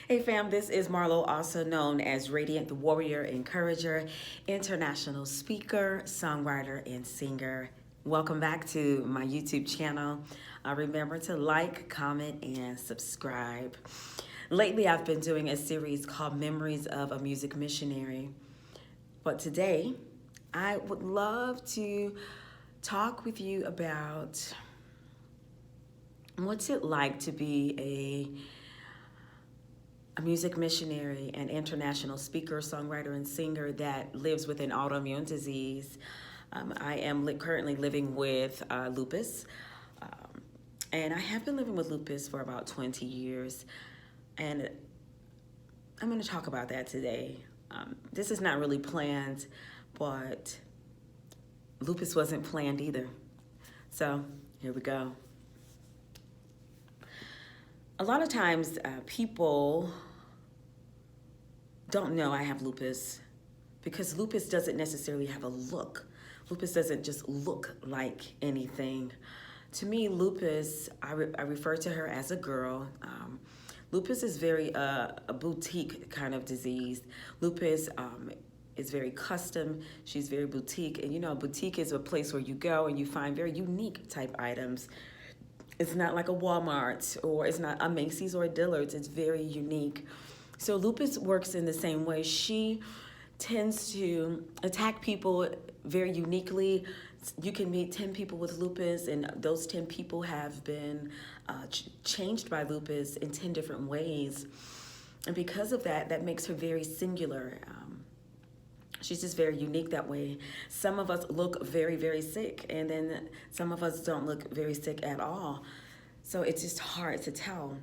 Hey fam, this is Marlo, also known as Radiant Warrior Encourager, international speaker, songwriter, and singer. Welcome back to my YouTube channel. Remember to like, comment, and subscribe. Lately, I've been doing a series called Memories of a Music Missionary. But today, I would love to talk with you about what's it like to be a music missionary and international speaker, songwriter, and singer that lives with an autoimmune disease. I am currently living with lupus, and I have been living with lupus for about 20 years, and I'm going to talk about that today. This is not really planned, but lupus wasn't planned either. So here we go. A lot of times people don't know I have lupus because lupus doesn't necessarily have a look. Lupus doesn't just look like anything. To me, lupus, I refer to her as a girl. Lupus is very a boutique kind of disease. Lupus is very custom. She's very boutique. And you know, boutique is a place where you go and you find very unique type items. It's not like a Walmart, or it's not a Macy's or a Dillard's. It's very unique. So lupus works in the same way. She tends to attack people very uniquely. You can meet 10 people with lupus, and those 10 people have been changed by lupus in 10 different ways. And because of that, that makes her very singular. She's just very unique that way. Some of us look very, very sick, and then some of us don't look very sick at all. So it's just hard to tell.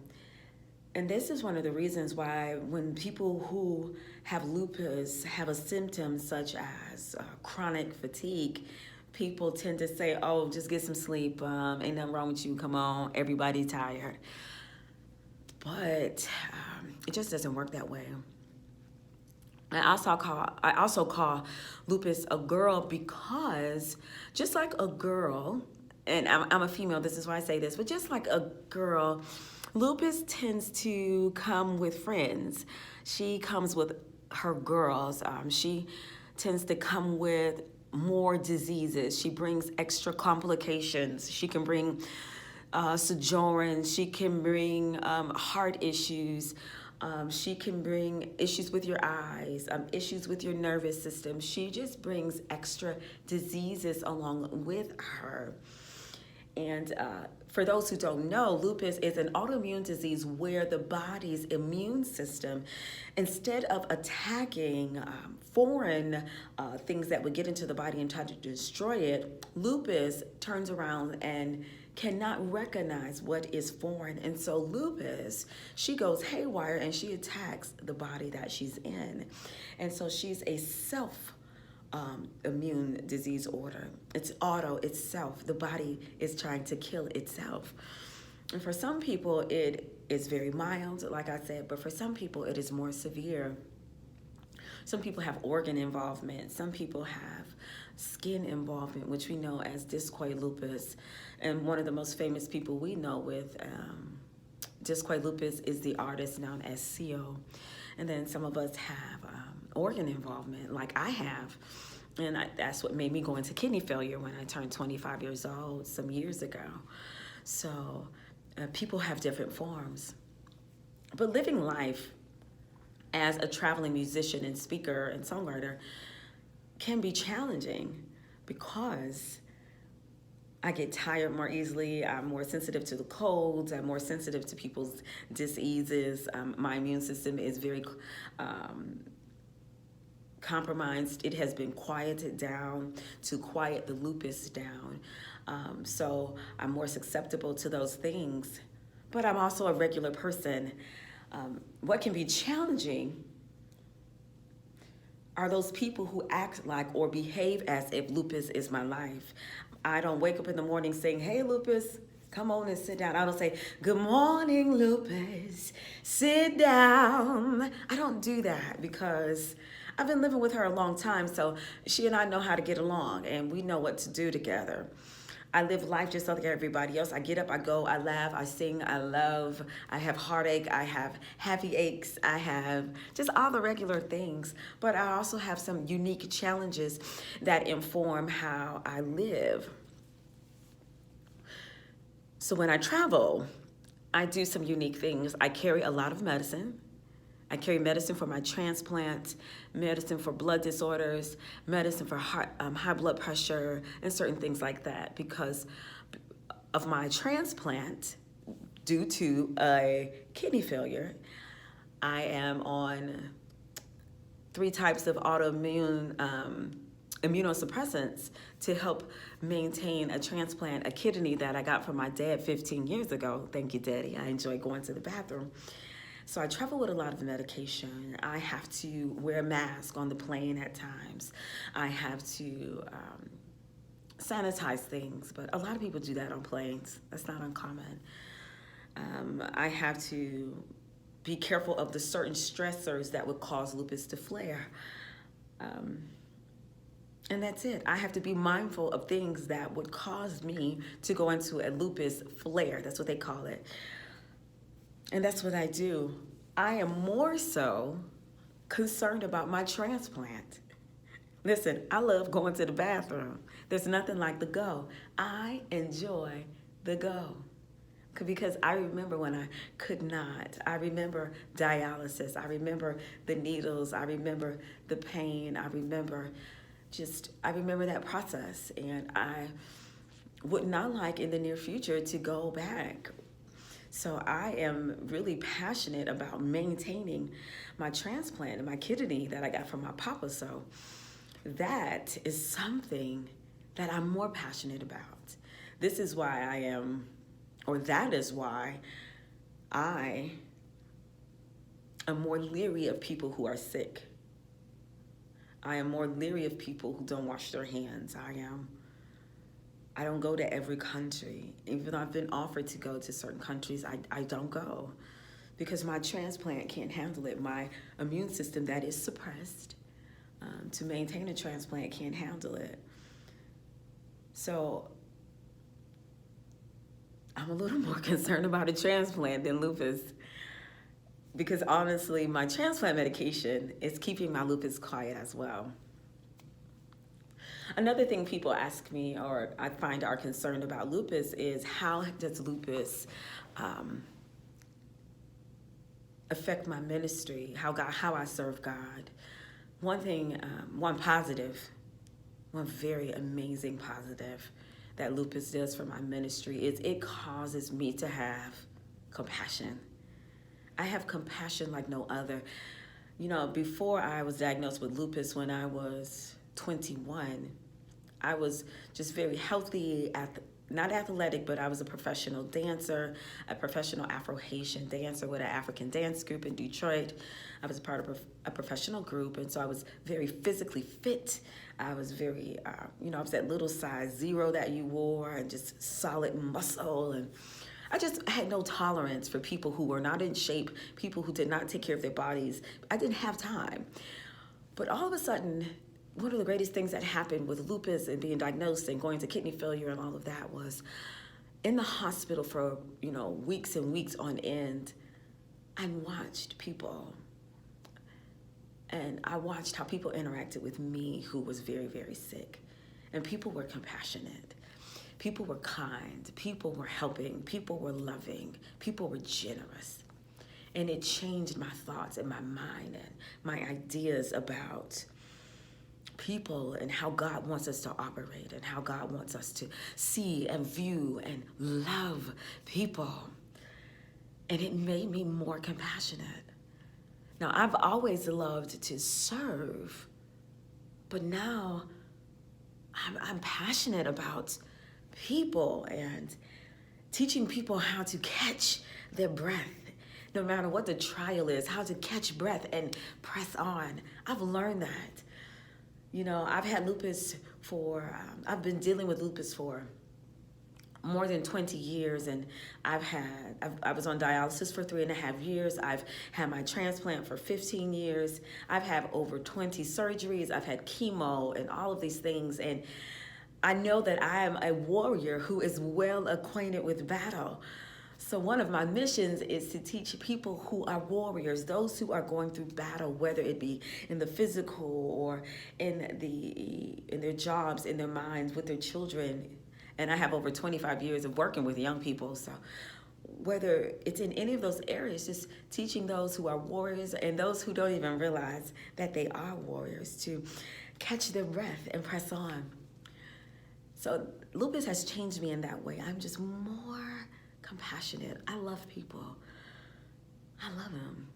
And this is one of the reasons why when people who have lupus have a symptom such as chronic fatigue, people tend to say, oh, just get some sleep. Ain't nothing wrong with you. Come on, everybody's tired. But it just doesn't work that way. I also call lupus a girl because just like a girl, and I'm a female, this is why I say this, but just like a girl, lupus tends to come with friends. She comes with her girls. She tends to come with more diseases. She brings extra complications. She can bring sojourn. She can bring heart issues. She can bring issues with your eyes, issues with your nervous system. She just brings extra diseases along with her. And for those who don't know, lupus is an autoimmune disease where the body's immune system, instead of attacking foreign things that would get into the body and try to destroy it, lupus turns around and cannot recognize what is foreign. And so lupus, she goes haywire and she attacks the body that she's in. And so she's a immune disease order. It's itself. The body is trying to kill itself. And for some people, it is very mild, like I said, but for some people, it is more severe. Some people have organ involvement. Some people have skin involvement, which we know as discoid lupus. And one of the most famous people we know with discoid lupus is the artist known as Seal. And then some of us have organ involvement, like I have. And that's what made me go into kidney failure when I turned 25 years old some years ago. So people have different forms. But living life as a traveling musician and speaker and songwriter can be challenging because I get tired more easily. I'm more sensitive to the colds. I'm more sensitive to people's diseases. My immune system is very compromised. It has been quieted down to quiet the lupus down. So I'm more susceptible to those things. But I'm also a regular person. What can be challenging are those people who act like or behave as if lupus is my life. I don't wake up in the morning saying, hey, lupus, come on and sit down. I don't say, good morning, lupus, sit down. I don't do that because I've been living with her a long time, so she and I know how to get along, and we know what to do together. I live life just like everybody else. I get up, I go, I laugh, I sing, I love, I have heartache, I have happy aches, I have just all the regular things. But I also have some unique challenges that inform how I live. So when I travel, I do some unique things. I carry a lot of medicine. I carry medicine for my transplant, medicine for blood disorders, medicine for high blood pressure, and certain things like that. Because of my transplant, due to a kidney failure, I am on 3 types of autoimmune immunosuppressants to help maintain a transplant, a kidney that I got from my dad 15 years ago. Thank you, Daddy. I enjoy going to the bathroom. So I travel with a lot of medication. I have to wear a mask on the plane at times. I have to sanitize things, but a lot of people do that on planes. That's not uncommon. I have to be careful of the certain stressors that would cause lupus to flare. And that's it. I have to be mindful of things that would cause me to go into a lupus flare. That's what they call it. And that's what I do. I am more so concerned about my transplant. Listen, I love going to the bathroom. There's nothing like the go. I enjoy the go. Because I remember when I could not. I remember dialysis. I remember the needles. I remember the pain. I remember that process. And I would not like in the near future to go back. So I am really passionate about maintaining my transplant and my kidney that I got from my papa. So that is something that I'm more passionate about. This is why that is why I am more leery of people who are sick. I am more leery of people who don't wash their hands. I don't go to every country. Even though I've been offered to go to certain countries, I don't go because my transplant can't handle it. My immune system that is suppressed to maintain a transplant can't handle it. So I'm a little more concerned about a transplant than lupus because honestly, my transplant medication is keeping my lupus quiet as well. Another thing people ask me or I find are concerned about lupus is how does lupus affect my ministry, how I serve God. One thing, one very amazing positive that lupus does for my ministry is it causes me to have compassion. I have compassion like no other. You know, before I was diagnosed with lupus when I was 21, I was just very healthy, not athletic, but I was a professional dancer, a professional Afro-Haitian dancer with an African dance group in Detroit. I was part of a professional group, and so I was very physically fit. I was very, I was that little size 0 that you wore and just solid muscle. And I just had no tolerance for people who were not in shape, people who did not take care of their bodies. I didn't have time. But all of a sudden, one of the greatest things that happened with lupus and being diagnosed and going to kidney failure and all of that was in the hospital for, weeks and weeks on end, I watched people. And I watched how people interacted with me who was very, very sick. And people were compassionate. People were kind. People were helping. People were loving. People were generous. And it changed my thoughts and my mind and my ideas about people and how God wants us to operate and how God wants us to see and view and love people. And it made me more compassionate. Now, I've always loved to serve, but now I'm passionate about people and teaching people how to catch their breath, no matter what the trial is, how to catch breath and press on. I've learned that. I've had lupus I've been dealing with lupus for more than 20 years, and I was on dialysis for 3.5 years. I've had my transplant for 15 years. I've had over 20 surgeries. I've had chemo and all of these things, and I know that I am a warrior who is well acquainted with battle. So one of my missions is to teach people who are warriors, those who are going through battle, whether it be in the physical or in their jobs, in their minds, with their children. And I have over 25 years of working with young people, so whether it's in any of those areas, just teaching those who are warriors and those who don't even realize that they are warriors to catch their breath and press on. So lupus has changed me in that way. I'm just more compassionate. I love people. I love them.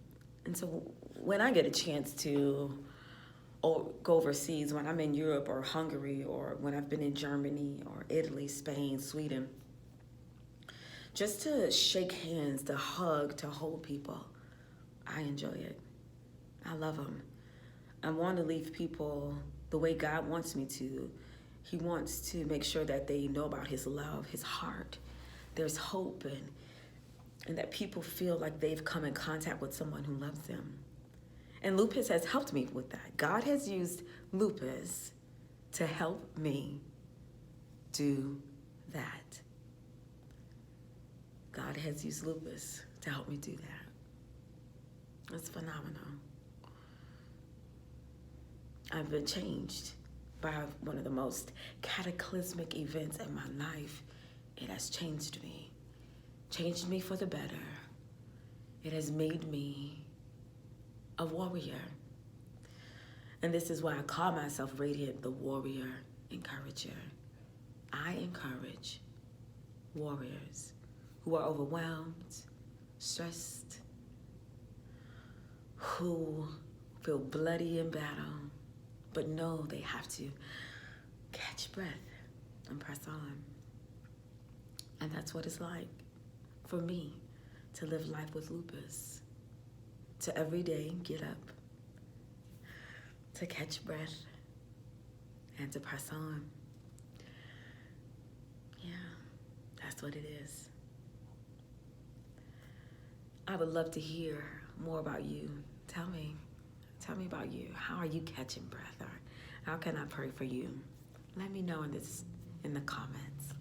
And so when I get a chance to go overseas, when I'm in Europe or Hungary, or when I've been in Germany or Italy, Spain, Sweden, just to shake hands, to hug, to hold people, I enjoy it. I love them. I want to leave people the way God wants me to. He wants to make sure that they know about his love, his heart. There's hope, and that people feel like they've come in contact with someone who loves them. And lupus has helped me with that. God has used lupus to help me do that. God has used lupus to help me do that. It's phenomenal. I've been changed by one of the most cataclysmic events in my life. It has changed me for the better. It has made me a warrior. And this is why I call myself Radiant, the warrior encourager. I encourage warriors who are overwhelmed, stressed, who feel bloody in battle, but know they have to catch breath and press on. And that's what it's like for me to live life with lupus. To every day get up, to catch breath, and to press on. Yeah, that's what it is. I would love to hear more about you. Tell me about you. How are you catching breath? Or how can I pray for you? Let me know in the comments.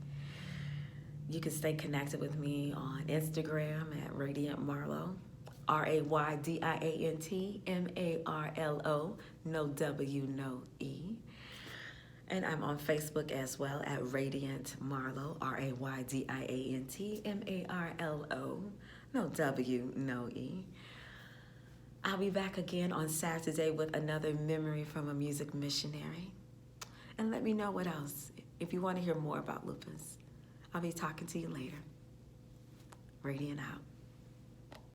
You can stay connected with me on Instagram at Raydiant Marlo, Raydiant Marlo, no W, no E. And I'm on Facebook as well at Raydiant Marlo, Raydiant Marlo, no W, no E. I'll be back again on Saturday with another memory from a music missionary. And let me know what else, if you want to hear more about lupus. I'll be talking to you later. Radiant out.